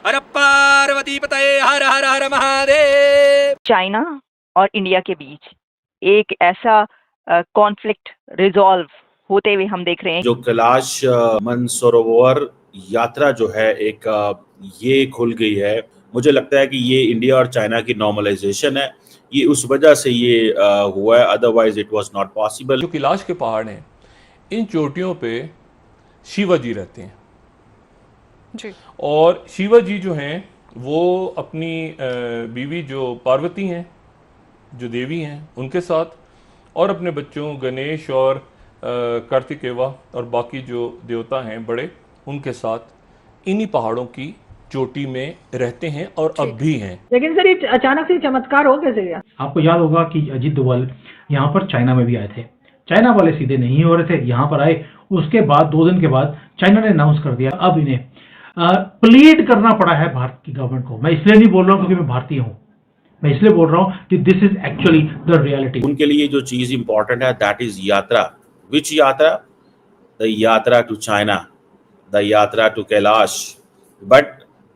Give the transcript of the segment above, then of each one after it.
अरे पार्वती पतये हर हर हर महादेव। चाइना और इंडिया के बीच एक ऐसा कॉन्फ्लिक्ट रिजॉल्व होते हुए हम देख रहे हैं। जो कैलाश मानसरोवर यात्रा जो है एक ये खुल गई है। मुझे लगता है कि ये इंडिया और चाइना की नॉर्मलाइजेशन है। ये उस वजह से ये हुआ है, otherwise it was not possible. जो कैलाश के पहाड़ हैं, इन चोटियों पे शिवा जी रहते हैं जी। और शिवा जी जो हैं वो अपनी बीवी जो पार्वती हैं, जो देवी हैं, उनके साथ और अपने बच्चों गणेश और कार्तिकेवा और बाकी जो देवता हैं बड़े, उनके साथ इन्हीं पहाड़ों की चोटी में रहते हैं और अब भी हैं। लेकिन सर ये अचानक से चमत्कार हो कैसे गया? आपको याद होगा कि अजीत डोभाल यहाँ पर चाइना में भी आए थे। चाइना वाले सीधे नहीं हो रहे थे, यहाँ पर आए। उसके बाद 2 दिन के बाद चाइना ने अनाउंस कर दिया। अब इन्हें प्लीड करना पड़ा है भारत की गवर्नमेंट को। मैं इसलिए नहीं बोल रहा हूँ क्योंकि मैं भारतीय हूँ, मैं इसलिए बोल रहा हूँ कि this is actually the reality. उनके लिए जो चीज इंपॉर्टेंट है दैट इज यात्रा। विच यात्रा? द यात्रा टू चाइना, द यात्रा टू कैलाश। बट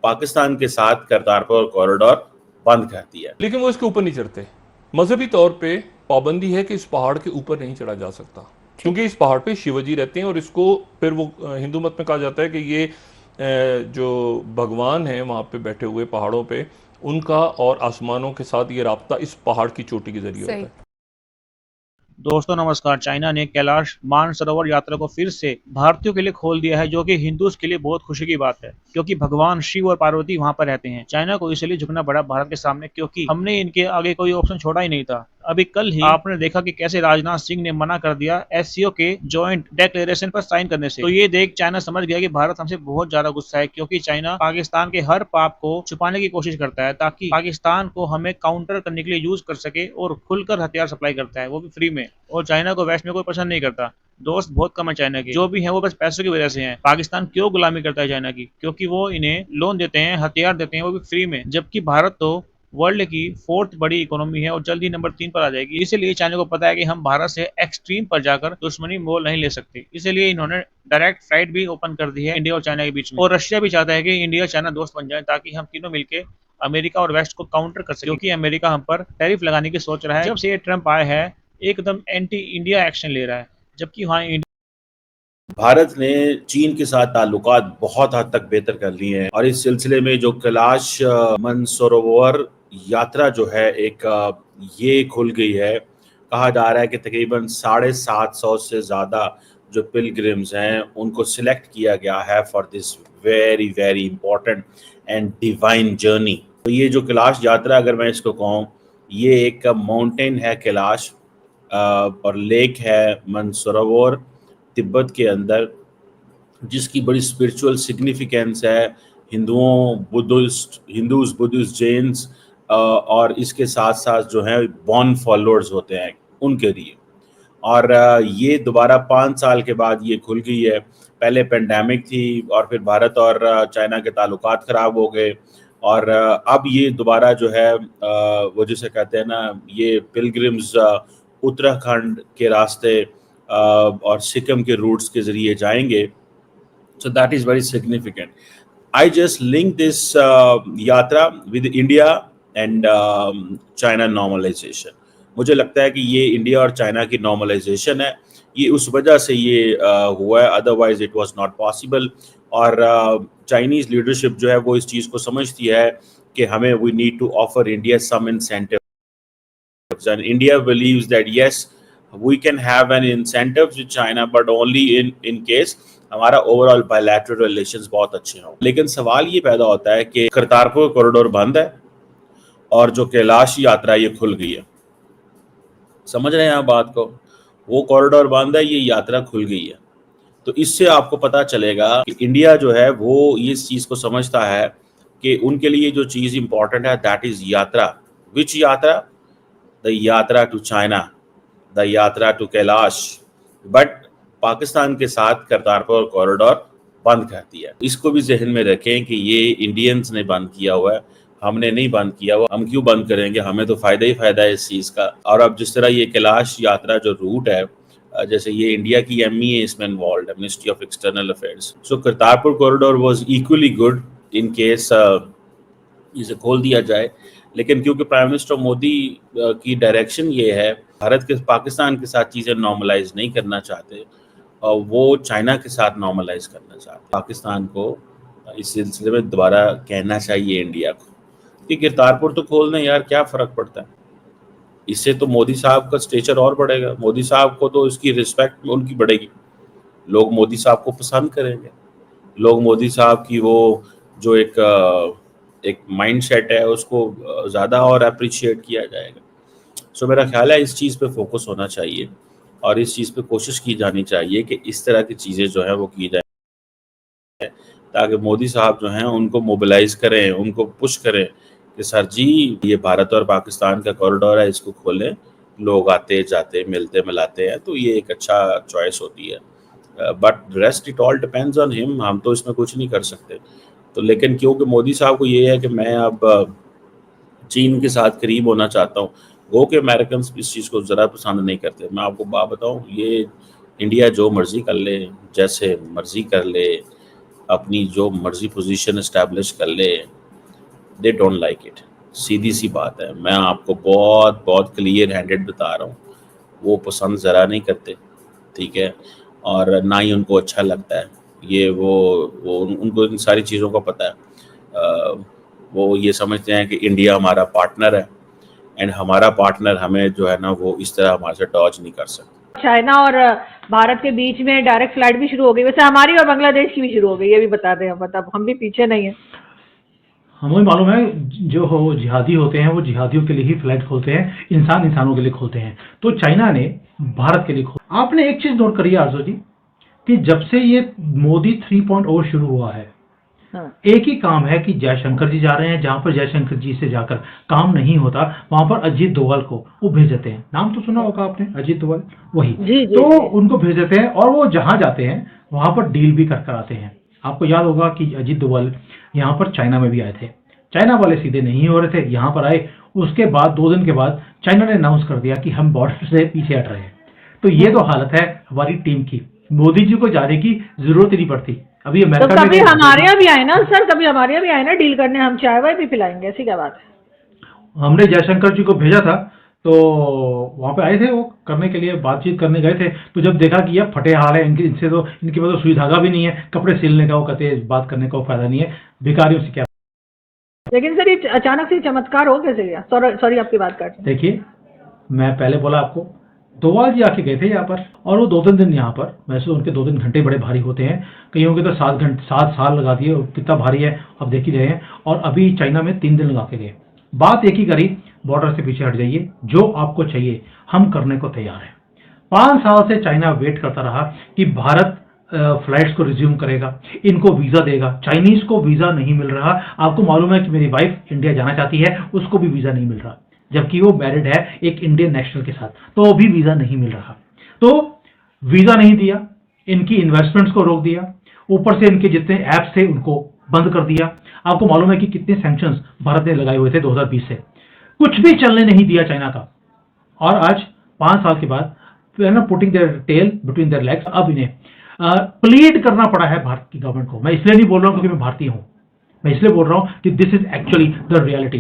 पाकिस्तान के साथ करतारपुर कॉरिडोर बंद कर दिया। लेकिन वो इसके ऊपर नहीं चढ़ते। मजहबी तौर पे पाबंदी है कि इस पहाड़ के ऊपर नहीं चढ़ा जा सकता, क्योंकि इस पहाड़ पे शिवजी रहते हैं और इसको फिर वो हिंदू मत में कहा जाता है कि ये जो भगवान हैं वहाँ पे बैठे हुए पहाड़ों पे, उनका और आसमानों के साथ ये राब्ता इस पहाड़ की चोटी के जरिए होता है। दोस्तों नमस्कार। चाइना ने कैलाश मानसरोवर यात्रा को फिर से भारतीयों के लिए खोल दिया है, जो कि हिंदूज के लिए बहुत खुशी की बात है, क्योंकि भगवान शिव और पार्वती वहां पर रहते हैं। चाइना को इसलिए झुकना पड़ा भारत के सामने, क्योंकि हमने इनके आगे कोई ऑप्शन छोड़ा ही नहीं था। अभी कल ही आपने देखा कि कैसे राजनाथ सिंह ने मना कर दिया एससीओ के जॉइंट डिक्लेरेशन पर साइन करने से। तो ये देख चाइना समझ गया कि भारत हमसे बहुत ज्यादा गुस्सा है, क्योंकि चाइना पाकिस्तान के हर पाप को छुपाने की कोशिश करता है ताकि पाकिस्तान को हमें काउंटर करने के लिए यूज कर सके, और खुलकर हथियार सप्लाई करता है, वो भी फ्री में। और चाइना को वेस्ट में कोई पसंद नहीं करता। दोस्त बहुत कम है चाइना के, जो भी है वो बस पैसों की वजह से हैं। पाकिस्तान क्यों गुलामी करता है चाइना की? क्योंकि वो इन्हें लोन देते हैं, हथियार देते हैं, वो भी फ्री में। जबकि भारत तो वर्ल्ड की 4th बड़ी इकोनॉमी है और जल्द ही नंबर 3 पर आ जाएगी। इसलिए चाइना को पता है कि हम भारत से एक्सट्रीम पर जाकर दुश्मनी मोल नहीं ले सकते। इसलिए इन्होंने डायरेक्ट फ्लाइट भी ओपन कर दी है इंडिया और चाइना के बीच में। और रशिया भी चाहता है कि इंडिया चाइना दोस्त बन जाए, ताकि हम तीनों मिलकर अमेरिका और वेस्ट को काउंटर कर सके, क्योंकि अमेरिका हम पर टैरिफ लगाने की सोच रहा है। जब से ये ट्रंप आया है एकदम एंटी इंडिया एक्शन ले रहा है, जबकि वहाँ भारत ने चीन के साथ ताल्लुकात बहुत हद तक बेहतर कर लिए हैं। और इस सिलसिले में जो कैलाश मानसरोवर यात्रा जो है एक ये खुल गई है। कहा जा रहा है कि तकरीबन 750 से ज़्यादा जो पिलग्रिम्स हैं उनको सिलेक्ट किया गया है for this very very important and divine journey. तो ये जो कैलाश यात्रा, अगर मैं इसको कहूँ, ये एक माउंटेन है कैलाश और लेक है मानसरोवर तिब्बत के अंदर, जिसकी बड़ी स्पिरिचुअल सिग्निफिकेंस है हिंदुओं, बुद्धिस्ट, जैन्स और इसके साथ साथ जो है बॉर्न फॉलोअर्स होते हैं उनके लिए। और ये दोबारा 5 साल के बाद ये खुल गई है। पहले पेंडेमिक थी और फिर भारत और चाइना के ताल्लुकात ख़राब हो गए, और अब ये दोबारा जो है वो जिसे कहते हैं ना, ये पिलग्रिम्स उत्तराखंड के रास्ते और सिक्किम के रूट्स के ज़रिए जाएंगे। So that is very significant. I just link this यात्रा with India and China normalization. मुझे लगता है कि ये इंडिया और चाइना की नॉर्मलाइजेशन है। ये उस वजह से ये हुआ है, otherwise it was not possible. और चाइनीज़ लीडरशिप जो है वो इस चीज़ को समझती है कि हमें we need to offer India some incentives, and India believes that yes we can have an incentives with China, but only in case हमारा ओवरऑल बायलैटरल रिलेशंस बहुत अच्छे हों। लेकिन सवाल ये पैदा होता है कि करतारपुर कॉरिडोर बंद है और जो कैलाश यात्रा ये खुल गई है। समझ रहे हैं आप बात को? वो कॉरिडोर बंद है, ये यात्रा खुल गई है। तो इससे आपको पता चलेगा कि इंडिया जो है वो इस चीज़ को समझता है कि उनके लिए जो चीज़ इंपॉर्टेंट है दैट इज़ यात्रा। विच यात्रा? द यात्रा टू चाइना, द यात्रा टू कैलाश। बट पाकिस्तान के साथ करतारपुर कॉरिडोर बंद कर दिया। इसको भी जहन में रखें कि ये इंडियंस ने बंद किया हुआ है, हमने नहीं बंद किया हुआ। हम क्यों बंद करेंगे? हमें तो फ़ायदा ही फ़ायदा है इस चीज़ का। और अब जिस तरह ये कैलाश यात्रा जो रूट है, जैसे ये इंडिया की MEA इसमें इन्वॉल्व है, ministry of external affairs. So Kartarpur corridor was equally good in case इसे खोल दिया जाए। लेकिन क्योंकि प्राइम मिनिस्टर मोदी की डायरेक्शन ये है, भारत के पाकिस्तान के साथ चीज़ें नॉर्मलाइज नहीं करना चाहते और वो चाइना के साथ नॉर्मलाइज करना चाहते। पाकिस्तान को इस सिलसिले में दोबारा कहना चाहिए इंडिया को कि करतारपुर तो खोल दें यार, क्या फ़र्क पड़ता है। इससे तो मोदी साहब का स्टेचर और बढ़ेगा, मोदी साहब को तो इसकी रिस्पेक्ट उनकी बढ़ेगी, लोग मोदी साहब को पसंद करेंगे, लोग मोदी साहब की वो जो एक माइंड सेट है उसको ज़्यादा और अप्रिशिएट किया जाएगा। सो मेरा ख्याल है इस चीज़ पे फोकस होना चाहिए और इस चीज़ पे कोशिश की जानी चाहिए कि इस तरह की चीज़ें जो है वो की जाए, ताकि मोदी साहब जो हैं उनको मोबिलाइज करें, उनको पुश करें कि सर जी ये भारत और पाकिस्तान का कॉरिडोर है, इसको खोलें, लोग आते जाते मिलते मिलाते हैं, तो ये एक अच्छा चॉइस होती है। But rest it all depends on him, हम तो इसमें कुछ नहीं कर सकते। तो लेकिन क्योंकि मोदी साहब को ये है कि मैं अब चीन के साथ करीब होना चाहता हूँ, वो कि अमेरिकन इस चीज़ को ज़रा पसंद नहीं करते। मैं आपको बात बताऊँ, ये इंडिया जो मर्ज़ी कर ले, जैसे मर्ज़ी कर ले, अपनी जो मर्ज़ी पोजीशन इस्टेब्लिश कर ले, दे डोंट लाइक इट। सीधी सी बात है, मैं आपको बहुत बहुत क्लियर हैंडेड बता रहा हूँ, वो पसंद ज़रा नहीं करते, ठीक है, और ना ही उनको अच्छा लगता है ये। वो उनको इन सारी चीज़ों का पता है। वो ये समझते हैं कि इंडिया हमारा पार्टनर है एंड हमारा पार्टनर हमें जो है ना वो इस तरह हमारे से डॉज नहीं कर सकता। चाइना और भारत के बीच में डायरेक्ट फ्लाइट भी शुरू हो गई, वैसे हमारी और बांग्लादेश की भी शुरू हो गई, ये भी बता दें, मतलब हम भी पीछे नहीं है। हमें मालूम है जो हो जिहादी होते हैं वो जिहादियों के लिए ही फ्लाइट खोलते हैं, इंसानों के लिए खोलते हैं। तो चाइना ने भारत के लिए खोला। आपने एक चीज नोट करी है आरजो जी कि जब से ये मोदी 3.0 शुरू हुआ है, एक ही काम है कि जयशंकर जी जा रहे हैं, जहां पर जयशंकर जी से जाकर काम नहीं होता वहां पर अजीत डोभाल को वो भेज देते हैं। नाम तो सुना होगा आपने, अजीत डोभाल, वही तो उनको भेज देते हैं और वो जहां जाते हैं वहां पर डील भी कर आते हैं। आपको याद होगा कि अजीत डोभाल यहाँ पर चाइना में भी आए थे, चाइना वाले सीधे नहीं हो रहे थे, यहाँ पर आए, उसके बाद 2 दिन के बाद चाइना ने अनाउंस कर दिया कि हम बॉर्डर से पीछे हट रहे हैं। तो ये तो हालत है हमारी टीम की, मोदी जी को जाने की जरूरत ही नहीं पड़ती। अभी अमेरिका तो कभी हमारे यहाँ भी आए ना सर, कभी हमारे यहाँ भी आए ना डील करने, हम चाय वाय भी पिलाएंगे, ऐसी क्या बात है। हमने जयशंकर जी को भेजा था तो वहां पे आए थे, वो करने के लिए बातचीत करने गए थे। तो जब देखा कि यह फटे हाल है इनके तो इनके पास तो सुई धागा भी नहीं है कपड़े सिलने का, वो कहते बात करने का फायदा नहीं है, भिखारियों से क्या। लेकिन सर ये अचानक से चमत्कार हो कैसे गया। सॉरी आपकी बात काट। देखिए मैं पहले बोला आपको, डोभाल जी आके गए थे यहाँ पर और वो 2-3 दिन यहाँ पर, वैसे उनके 2-3 घंटे बड़े भारी होते हैं, कईयों के तो 7 साल लगा दिए, कितना भारी है अब देख ही रहे हैं। और अभी चाइना में 3 दिन लगा के गए, बात एक ही करी, बॉर्डर से पीछे हट जाइए, जो आपको चाहिए हम करने को तैयार हैं। 5 साल से चाइना वेट करता रहा कि भारत फ्लाइट्स को रिज्यूम करेगा, इनको वीजा देगा। चाइनीज को वीजा नहीं मिल रहा। आपको मालूम है कि मेरी वाइफ इंडिया जाना चाहती है, उसको भी वीजा नहीं मिल रहा, जबकि वो मैरिड है एक इंडियन नेशनल के साथ, तो भी वीजा नहीं मिल रहा। तो वीजा नहीं दिया, इनकी इन्वेस्टमेंट्स को रोक दिया, ऊपर से इनके जितने ऐप्स थे उनको बंद कर दिया। आपको मालूम है कि कितने सैंक्शंस भारत ने लगाए हुए थे 2020 से, कुछ भी चलने नहीं दिया चाइना का। और आज 5 साल के बाद putting their tail between their legs, अब इन्हें प्लीड करना पड़ा है भारत की गवर्नमेंट को। मैं इसलिए नहीं बोल रहा हूं क्योंकि मैं भारतीय हूं, मैं इसलिए बोल रहा हूं कि this is actually the reality.